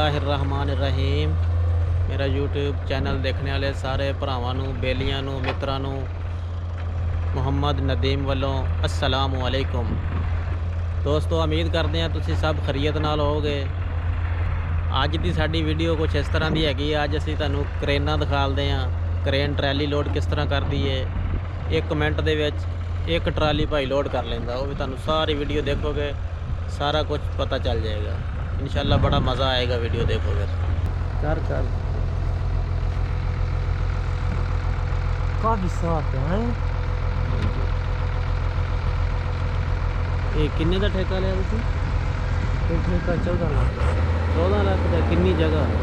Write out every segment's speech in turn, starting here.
बिस्मिल्लाहिर्रहमानिर्रहीम। मेरा YouTube channel देखने वाले सारे भरावां नूं, बेलियां नूं, मित्रां नूं मुहम्मद नदीम वालों अस्सलामु अलैकुम। दोस्तों, उम्मीद करते हैं तुसीं सब खैरियत नाल होवोगे। अज की साडी वीडियो कुछ इस तरह की हैगी। अज असीं तुहानूं क्रेनां दिखालदे हां, क्रेन ट्रैली लोड किस तरह करदी है। 1 मिनट दे विच 1 ट्राली भाई लोड कर लैंदा। वो भी तुहानूं सारी वीडियो देखोगे सारा कुछ पता चल जाएगा। इंशाल्लाह बड़ा मज़ा आएगा वीडियो देखोगे तो। कर काफी साफ है। ये किन्ने का ठेका लिया तुसीं? ठेका 14 लाख। 14 लाख का। कितनी जगह?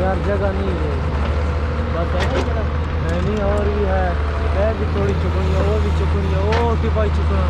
यार जगह नहीं है, बस है नहीं और भी है भी थोड़ी चुकनी है, वो भी चुकनी है, वो टिपाई चुकना।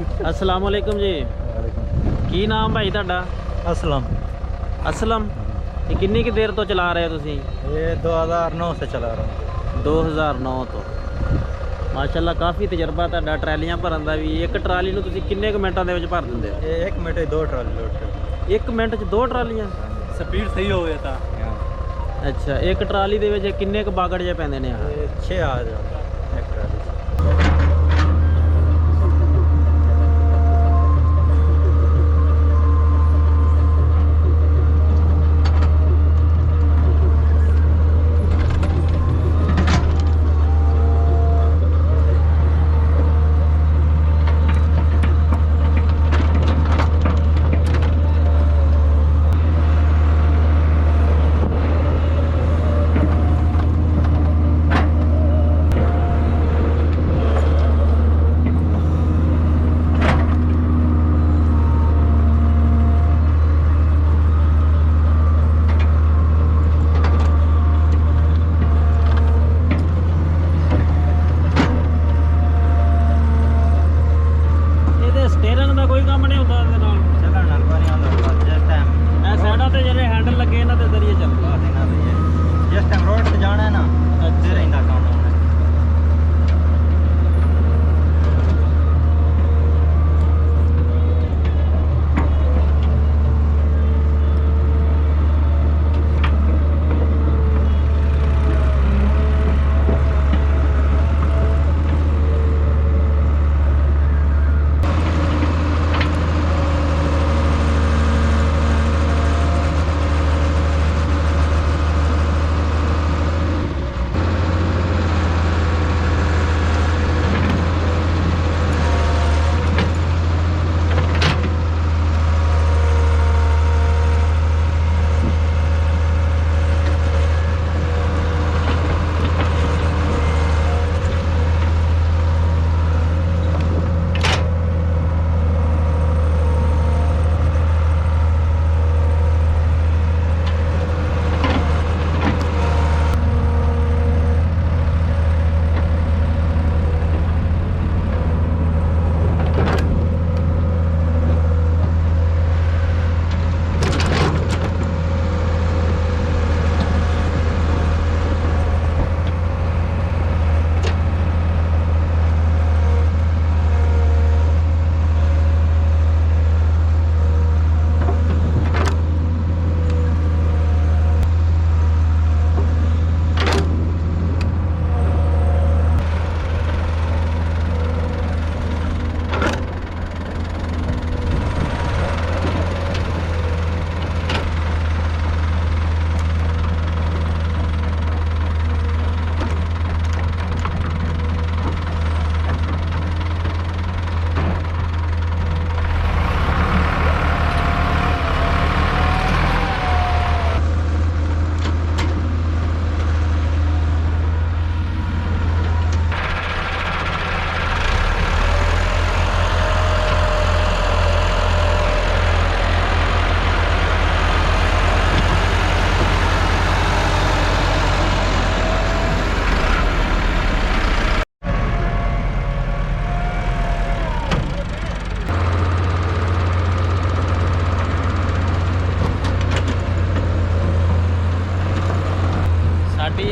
अस्सलाम वालेकुम जी। ਕੀ ਨਾਮ ਭਾਈ ਤੁਹਾਡਾ? असलम। ਅਸਲਮ। ਇਹ ਕਿੰਨੀ ਕੁ ਦੇਰ ਤੋਂ ਚਲਾ ਰਹੇ ਹੋ ਤੁਸੀਂ? ये 2009 से चला रहा हूँ। 2009 ਤੋਂ। ਮਾਸ਼ਾਅੱਲਾ ਕਾਫੀ ਤਜਰਬਾ ਤੁਹਾਡਾ ਟਰਾਲੀਆਂ ਭਰਨ ਦਾ ਵੀ। ਇੱਕ ਟਰਾਲੀ ਨੂੰ ਤੁਸੀਂ ਕਿੰਨੇ ਕੁ ਮਿੰਟਾਂ ਦੇ ਵਿੱਚ ਭਰ ਦਿੰਦੇ ਹੋ? ये 1 मिनट 2 ट्राली लोड कर। 1 ਮਿੰਟ 'ਚ 2 ਟਰਾਲੀਆਂ? स्पीड सही हो गया था। ਅੱਛਾ, ਇੱਕ ਟਰਾਲੀ ਦੇ ਵਿੱਚ ਕਿੰਨੇ ਕੁ ਬਾਗੜ ਜੇ ਪੈਂਦੇ ਨੇ? ਆਹ 6 आ जाओ एक ट्राली।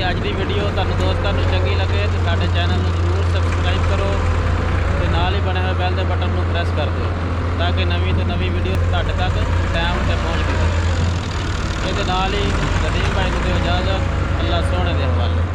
ਅੱਜ ਦੀ ਵੀਡੀਓ ਤੁਹਾਨੂੰ ਦੋਸਤਾਂ ਨੂੰ ਚੰਗੀ ਲੱਗੇ ਤਾਂ ਸਾਡੇ ਚੈਨਲ ਨੂੰ ਜ਼ਰੂਰ ਸਬਸਕ੍ਰਾਈਬ ਕਰੋ ਤੇ ਨਾਲ ਹੀ ਬਣੇ ਹੋਏ ਬੈਲ ਦੇ ਬਟਨ ਨੂੰ ਪ੍ਰੈਸ ਕਰ ਦਿਓ ਤਾਂ ਕਿ ਨਵੀਂ ਤੋਂ ਨਵੀਂ ਵੀਡੀਓ ਤੁਹਾਡੇ ਤੱਕ ਟਾਈਮ ਤੇ ਪਹੁੰਚਦੀ ਰਹੇ। ਇਹਦੇ ਨਾਲ ਹੀ ਨਦੀਮ ਭਾਈ ਨੂੰ ਦਿਓ ਇਜਾਜ਼ਤ। ਅੱਲਾ ਸੋਹਣੇ ਦੇ ਹਵਾਲੇ।